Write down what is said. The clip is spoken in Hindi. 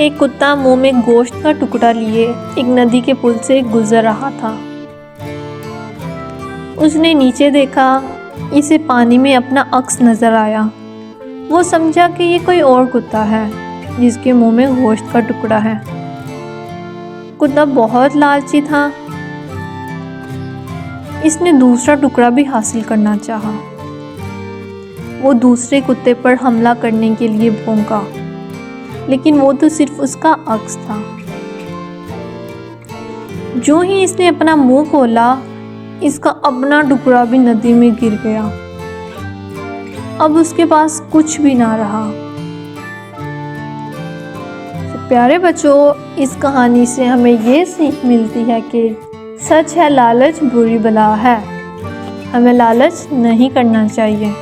एक कुत्ता मुंह में गोश्त का टुकड़ा लिए एक नदी के पुल से गुजर रहा था। उसने नीचे देखा, इसे पानी में अपना अक्स नजर आया। वो समझा कि ये कोई और कुत्ता है जिसके मुंह में गोश्त का टुकड़ा है। कुत्ता बहुत लालची था। इसने दूसरा टुकड़ा भी हासिल करना चाहा। वो दूसरे कुत्ते पर हमला करने के लिए भौंका, लेकिन वो तो सिर्फ उसका अक्स था। जो ही इसने अपना मुंह खोला, इसका अपना टुकड़ा भी नदी में गिर गया। अब उसके पास कुछ भी ना रहा। तो प्यारे बच्चों, इस कहानी से हमें ये सीख मिलती है कि सच है लालच बुरी बला है। हमें लालच नहीं करना चाहिए।